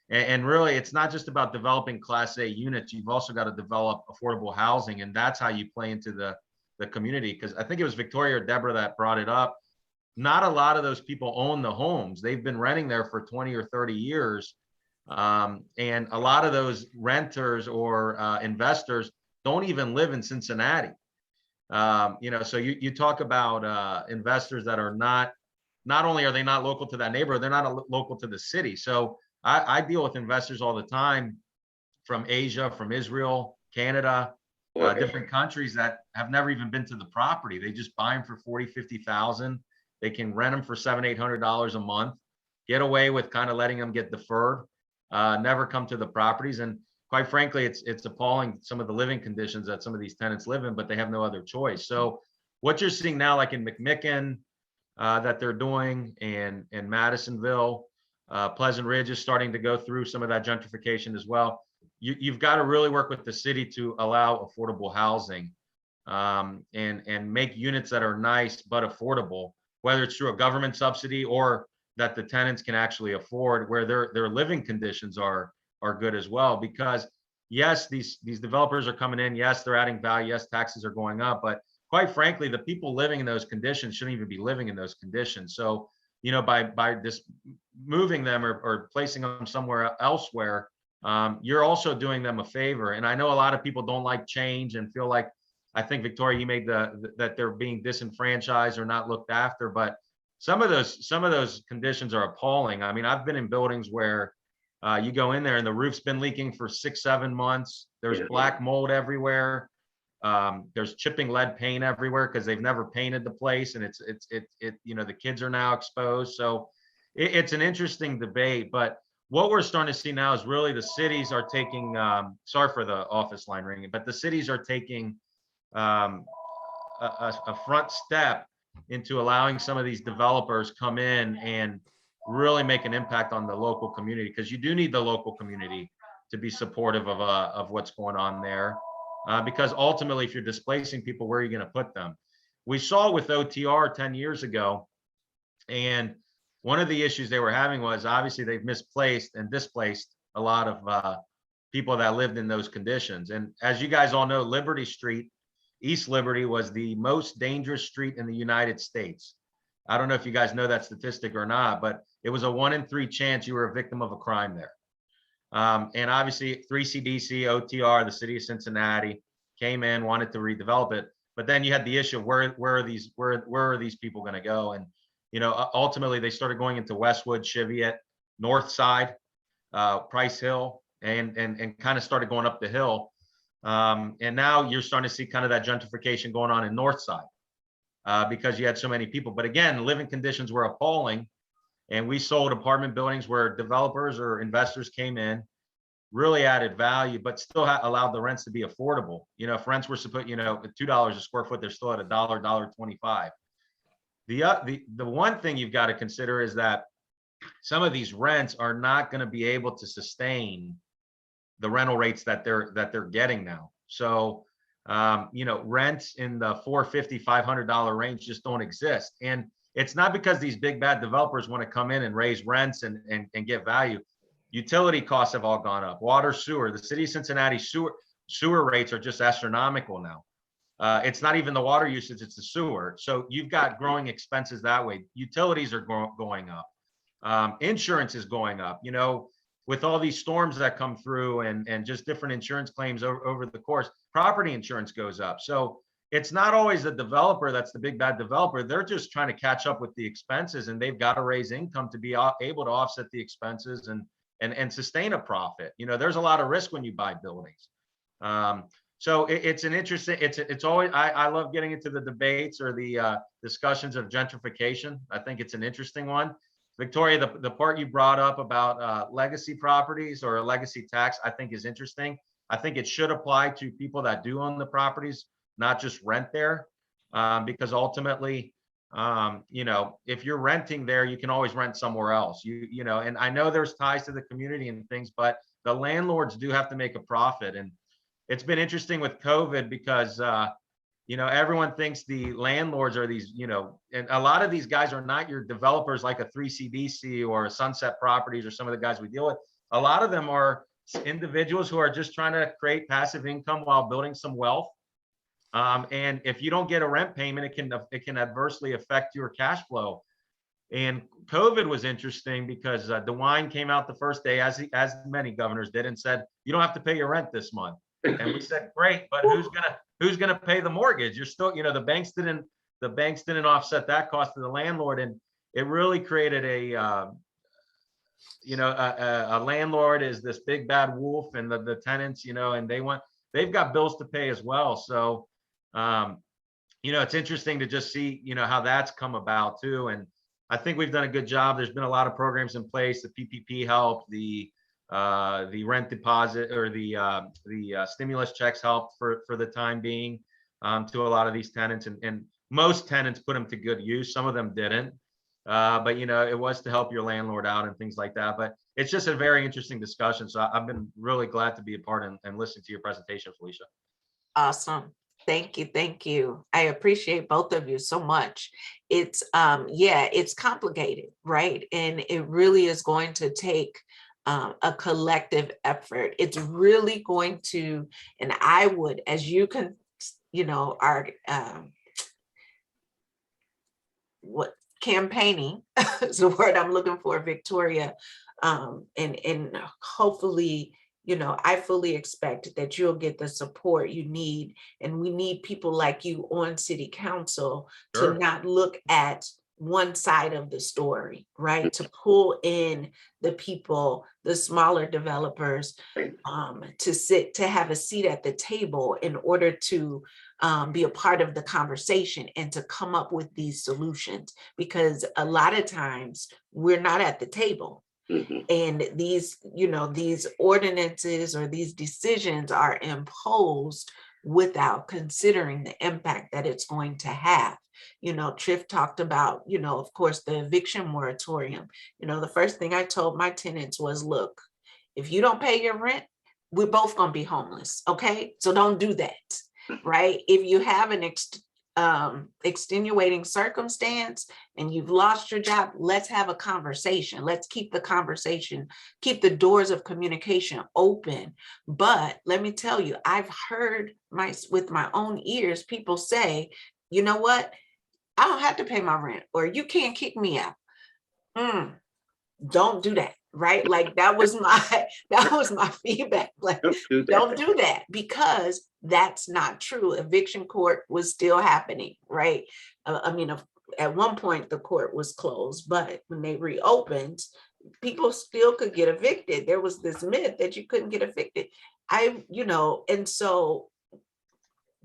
And really, it's not just about developing Class A units. You've also got to develop affordable housing. And that's how you play into the community. Because I think it was Victoria or Deborah that brought it up. Not a lot of those people own the homes. They've been renting there for 20 or 30 years. And a lot of those renters or investors don't even live in Cincinnati. So you talk about investors that are not not only are they not local to that neighborhood, they're not local to the city. So I deal with investors all the time from Asia, from Israel, Canada, different countries that have never even been to the property. They just buy them for 40, 50,000. They can rent them for $700-800 a month, get away with kind of letting them get deferred, never come to the properties. And quite frankly, it's appalling some of the living conditions that some of these tenants live in, but they have no other choice. So what you're seeing now, like in McMicken, that they're doing, and in Madisonville, Pleasant Ridge is starting to go through some of that gentrification as well. You've got to really work with the city to allow affordable housing, and make units that are nice but affordable, whether it's through a government subsidy or that the tenants can actually afford, where their living conditions are good as well. Because yes, these developers are coming in, yes, they're adding value, yes, taxes are going up, but quite frankly, the people living in those conditions shouldn't even be living in those conditions. So, you know, by just moving them or placing them somewhere elsewhere, you're also doing them a favor. And I know a lot of people don't like change and feel like, I think Victoria, you made that they're being disenfranchised or not looked after, but some of those conditions are appalling. I mean, I've been in buildings where you go in there and the roof's been leaking for 6-7 months. There's black mold everywhere. There's chipping lead paint everywhere because they've never painted the place, and it's you know, the kids are now exposed. So it's an interesting debate, but what we're starting to see now is really the cities are taking, sorry for the office line ringing, but the cities are taking a front step into allowing some of these developers come in and really make an impact on the local community, because you do need the local community to be supportive of what's going on there. Because ultimately, if you're displacing people, where are you going to put them? We saw with OTR 10 years ago, and one of the issues they were having was obviously they've misplaced and displaced a lot of people that lived in those conditions. And as you guys all know, Liberty Street, East Liberty, was the most dangerous street in the United States. I don't know if you guys know that statistic or not, but it was a 1 in 3 chance you were a victim of a crime there. And obviously 3CDC, OTR, the city of Cincinnati came in, wanted to redevelop it. But then you had the issue of where are these people going to go? And, you know, ultimately they started going into Westwood, Cheviot, North Side, Price Hill, and kind of started going up the hill. And now you're starting to see kind of that gentrification going on in North Side, because you had so many people. But again, living conditions were appalling. And we sold apartment buildings where developers or investors came in, really added value, but still allowed the rents to be affordable. You know, if rents were supposed, you know, $2 a square foot, they're still at $1.25. The one thing you've got to consider is that some of these rents are not going to be able to sustain the rental rates that they're getting now. So, you know, rents in the $450, $500 range just don't exist. And it's not because these big bad developers want to come in and raise rents and get value. Utility costs have all gone up. Water, sewer, the city of Cincinnati sewer rates are just astronomical now. It's not even the water usage, it's the sewer. So you've got growing expenses that way. Utilities are going up. Insurance is going up. You know, with all these storms that come through and just different insurance claims over the course, property insurance goes up. So it's not always the developer that's the big bad developer. They're just trying to catch up with the expenses, and they've got to raise income to be able to offset the expenses and sustain a profit. You know, there's a lot of risk when you buy buildings. So it's an interesting, it's always, I love getting into the debates or the discussions of gentrification. I think it's an interesting one. Victoria, the part you brought up about legacy properties or a legacy tax, I think is interesting. I think it should apply to people that do own the properties, not just rent there, because ultimately, you know, if you're renting there, you can always rent somewhere else. You know, and I know there's ties to the community and things, but the landlords do have to make a profit. And it's been interesting with COVID because, you know, everyone thinks the landlords are these, you know, and a lot of these guys are not your developers like a 3CDC or a Sunset Properties or some of the guys we deal with. A lot of them are individuals who are just trying to create passive income while building some wealth. And if you don't get a rent payment, it can adversely affect your cash flow. And COVID was interesting because DeWine came out the first day, as many governors did, and said, you don't have to pay your rent this month. And we said, great, but who's gonna pay the mortgage? You're still, you know, the banks didn't offset that cost to the landlord. And it really created a, you know, a landlord is this big bad wolf, and the tenants, you know, and they've got bills to pay as well. So, you know, it's interesting to just see, you know, how that's come about too. And I think we've done a good job. There's been a lot of programs in place. The PPP help, the rent deposit, or the stimulus checks helped for the time being, to a lot of these tenants, and most tenants put them to good use. Some of them didn't. But you know, it was to help your landlord out and things like that. But it's just a very interesting discussion. So I've been really glad to be a part and listen to your presentation, Felicia. Awesome. Thank you. Thank you. I appreciate both of you so much. It's yeah, it's complicated, right? And it really is going to take a collective effort. It's really going to, and I would, as you can, you know, our what campaigning is the word I'm looking for, Victoria. And hopefully, you know, I fully expect that you'll get the support you need. And we need people like you on city council Sure. to not look at one side of the story, right? To pull in the people, the smaller developers, to have a seat at the table in order to be a part of the conversation and to come up with these solutions, because a lot of times we're not at the table. And these, you know, these ordinances or these decisions are imposed without considering the impact that it's going to have. You know, Triff talked about, you know, of course, the eviction moratorium. You know, the first thing I told my tenants was, look, if you don't pay your rent, we're both going to be homeless. Okay, so don't do that. Right? If you have an extenuating circumstance and you've lost your job, let's have a conversation. Let's keep the conversation, keep the doors of communication open. But let me tell you, I've heard with my own ears, people say, you know what? I don't have to pay my rent, or you can't kick me out. Don't do that. Right? Like that was my feedback. Like, don't do that, because that's not true. Eviction court was still happening, right? I mean, at one point the court was closed, but when they reopened, people still could get evicted. There was this myth that you couldn't get evicted. You know, and so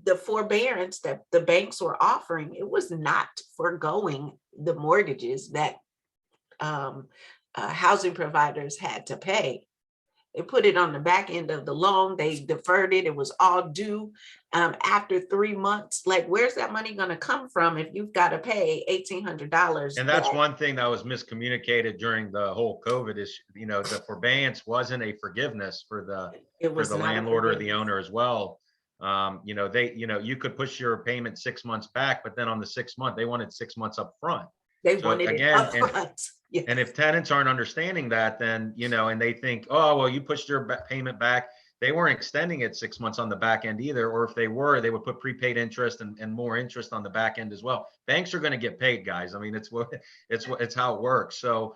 the forbearance that the banks were offering, it was not foregoing the mortgages that housing providers had to pay. They put it on the back end of the loan. They deferred it. It was all due after 3 months. Like, where's that money going to come from if you've got to pay $1,800? And that's one thing that was miscommunicated during the whole COVID is, you know, the forbearance wasn't a forgiveness for the landlord or the owner as well. You know, you could push your payment 6 months back, but then on the 6th month, they wanted 6 months up front. They wanted it up front. Yes. And if tenants aren't understanding that, then, you know, and they think, oh, well, you pushed your payment back. They weren't extending it 6 months on the back end either. Or if they were, they would put prepaid interest and more interest on the back end as well. Banks are going to get paid, guys. I mean, it's how it works. So,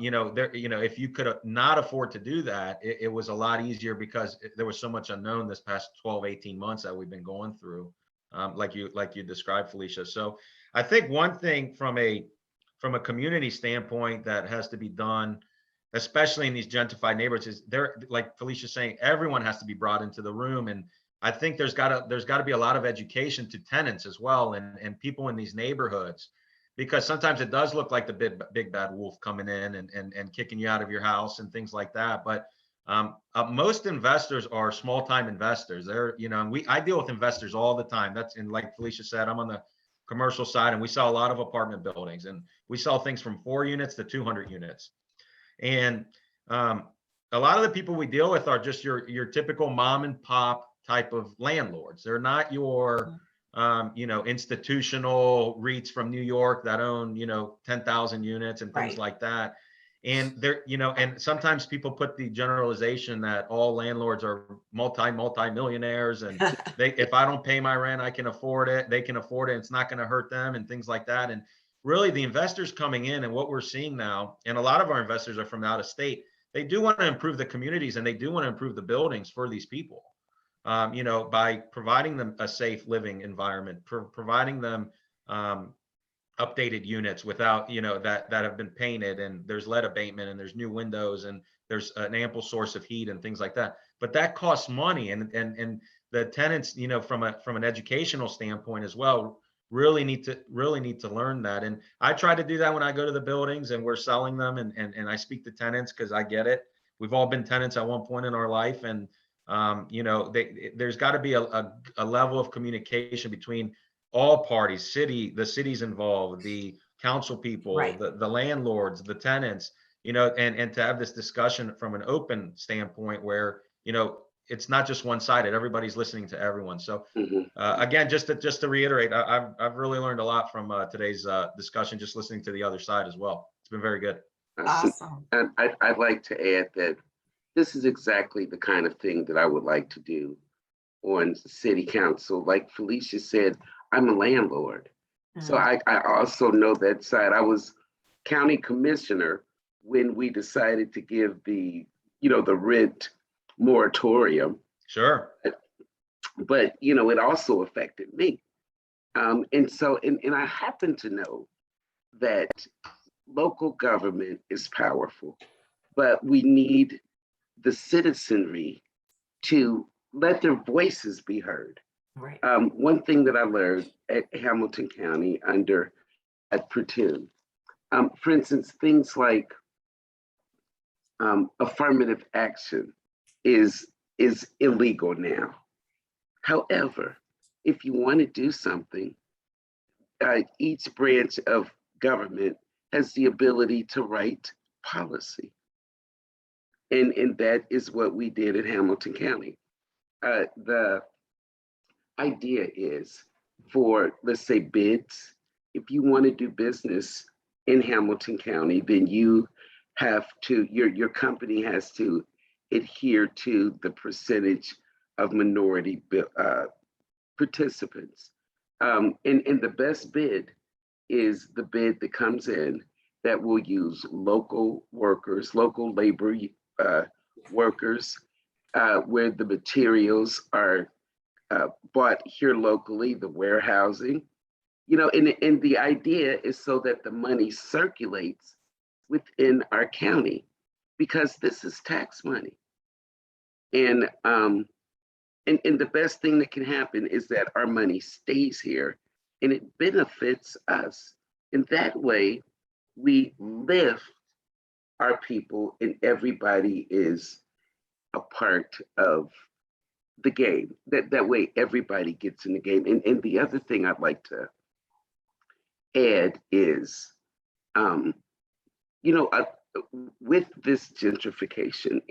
you know, if you could not afford to do that, it was a lot easier because there was so much unknown this past 12, 18 months that we've been going through, like you described, Felicia. So I think one thing from a community standpoint that has to be done, especially in these gentrified neighborhoods, is there, like Felicia's saying, everyone has to be brought into the room. And I think there's got to be a lot of education to tenants as well, and people in these neighborhoods, because sometimes it does look like the big bad wolf coming in and kicking you out of your house and things like that. But most investors are small time investors. They're, you know, I deal with investors all the time. Like Felicia said, I'm on the commercial side, and we sell a lot of apartment buildings, and we sell things from 4 units to 200 units. And a lot of the people we deal with are just your typical mom and pop type of landlords. They're not your you know, institutional REITs from New York that own, you know, 10,000 units and things like that. And they're, you know, and sometimes people put the generalization that all landlords are multi-millionaires, and if I don't pay my rent, I can afford it. They can afford it. It's not going to hurt them and things like that. And really, the investors coming in, and what we're seeing now, and a lot of our investors are from out of state, they do want to improve the communities, and they do want to improve the buildings for these people, you know, by providing them a safe living environment, providing them updated units without, that have been painted, and there's lead abatement, and there's new windows, and there's an ample source of heat and things like that. But that costs money, and the tenants, from an educational standpoint as well, really need to learn that. And I try to do that when I go to the buildings and we're selling them, and I speak to tenants, because I get it. We've all been tenants at one point in our life, and there's got to be a level of communication between all parties, the city's involved, the council people, Right. the landlords, the tenants, and to have this discussion from an open standpoint where, it's not just one-sided, everybody's listening to everyone. So again, just to reiterate, I've really learned a lot from today's discussion, just listening to the other side as well. It's been very good. Awesome. And I'd like to add that this is exactly the kind of thing that I would like to do on city council. Like Felicia said, I'm a landlord. So I also know that side. I was county commissioner when we decided to give the rent moratorium. Sure. But, it also affected me. And so, and I happen to know that local government is powerful, but we need the citizenry to let their voices be heard. Right. One thing that I learned at Hamilton County at Purdue, for instance, things like affirmative action is illegal now. However, if you want to do something, each branch of government has the ability to write policy. And that is what we did in Hamilton County. The idea is for, let's say, bids. If you want to do business in Hamilton County, then you have to, your company has to adhere to the percentage of minority participants. And the best bid is the bid that comes in that will use local workers, local labor workers, where the materials are bought here locally, the warehousing, and the idea is so that the money circulates within our county, because this is tax money. And the best thing that can happen is that our money stays here and it benefits us. And that way we lift our people and everybody is a part of the game. That way everybody gets in the game. And the other thing I'd like to add is, with this gentrification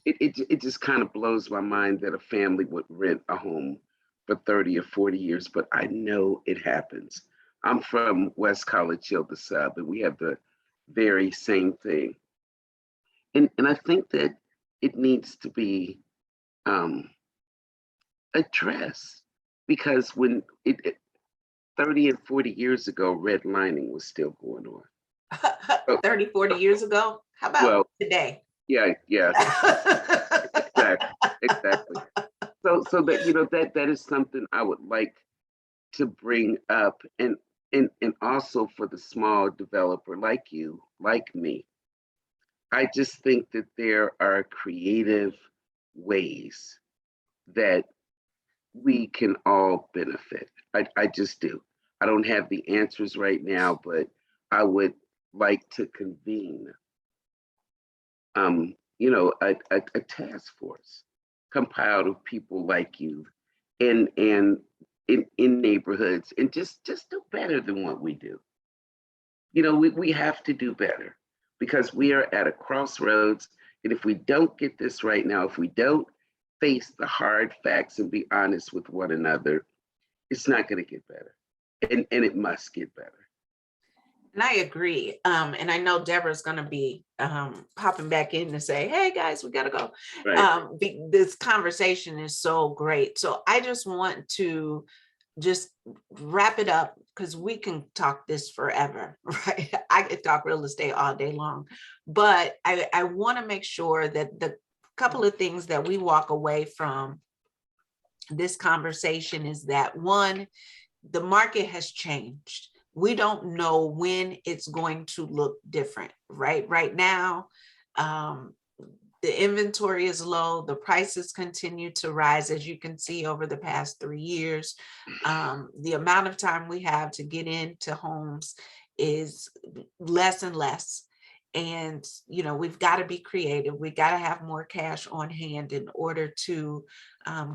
it just kind of blows my mind that a family would rent a home for 30 or 40 years, but I know it happens. I'm from West College Hill, the sub, and we have the very same thing. And I think that it needs to be addressed, because when 30 and 40 years ago, redlining was still going on. 30, 40 years ago? How about today? Yeah. Exactly. So that that is something I would like to bring up, and also for the small developer like you, like me. I just think that there are creative ways that we can all benefit. I just do. I don't have the answers right now, but I would like to convene a task force compiled of people like you and in neighborhoods, and just do better than what we do. We have to do better, because we are at a crossroads. And if we don't get this right now, if we don't face the hard facts and be honest with one another, it's not going to get better. And it must get better. And I agree. And I know Deborah's going to be popping back in to say, hey, guys, we got to go. Right. This conversation is so great. So I just want to just wrap it up, because we can talk this forever, right? I could talk real estate all day long. But I want to make sure that the couple of things that we walk away from this conversation is that, one, the market has changed. We don't know when it's going to look different, right? Right now, the inventory is low, the prices continue to rise, as you can see over the past 3 years. The amount of time we have to get into homes is less and less. And, you know, we've got to be creative. We got to have more cash on hand in order to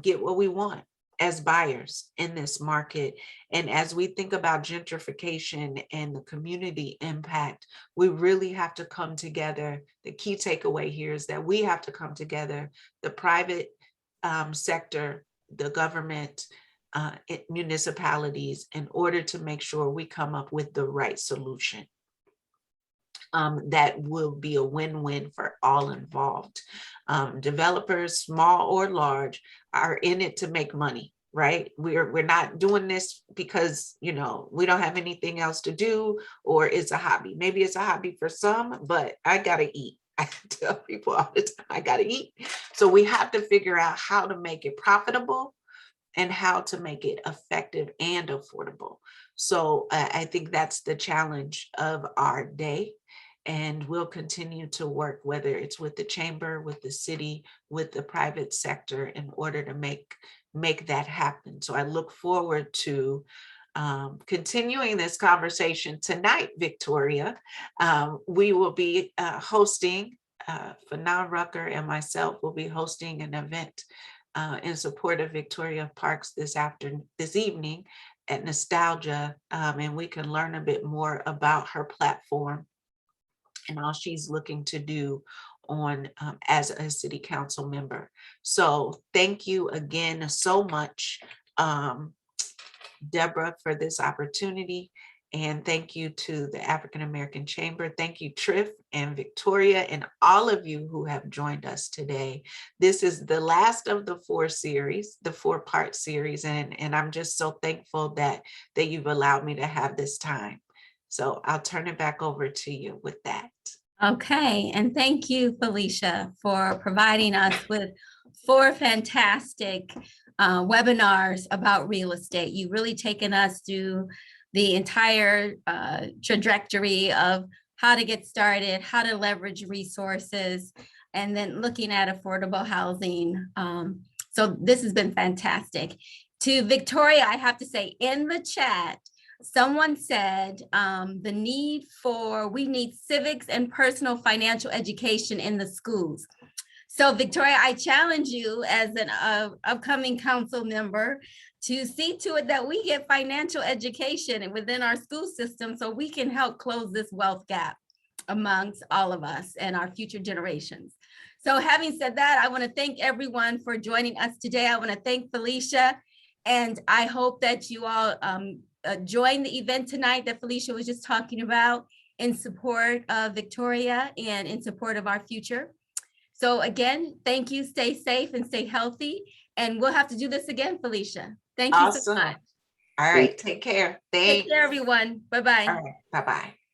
get what we want as buyers in this market. And as we think about gentrification and the community impact, we really have to come together. The key takeaway here is that we have to come together, the private sector, the government, municipalities, in order to make sure we come up with the right solution that will be a win-win for all involved. Developers, small or large, are in it to make money, right? We're not doing this because, you know, we don't have anything else to do, or it's a hobby. Maybe it's a hobby for some, but I gotta eat. I tell people all the time, I gotta eat. So we have to figure out how to make it profitable and how to make it effective and affordable. So I think that's the challenge of our day. And we'll continue to work, whether it's with the chamber, with the city, with the private sector, in order to make that happen. So I look forward to continuing this conversation tonight, Victoria. We will be hosting, Fha Rucker and myself will be hosting an event in support of Victoria Parks this evening at Nostalgia, and we can learn a bit more about her platform and all she's looking to do on as a city council member. So thank you again so much, Deborah, for this opportunity. And thank you to the African American Chamber. Thank you, Triff and Victoria, and all of you who have joined us today. This is the last of the 4-part series. And I'm just so thankful that you've allowed me to have this time. So I'll turn it back over to you with that. Okay, and thank you, Felicia, for providing us with 4 fantastic webinars about real estate. You've really taken us through the entire trajectory of how to get started, how to leverage resources, and then looking at affordable housing. So this has been fantastic. To Victoria, I have to say, in the chat, someone said we need civics and personal financial education in the schools. So Victoria, I challenge you as an upcoming council member to see to it that we get financial education within our school system so we can help close this wealth gap amongst all of us and our future generations. So having said that, I want to thank everyone for joining us today. I want to thank Felicia, and I hope that you all join the event tonight that Felicia was just talking about in support of Victoria and in support of our future. So again, thank you, stay safe and stay healthy. And we'll have to do this again, Felicia. Thank you so much. All right, take care. Take care, everyone. Bye-bye. All right, bye-bye.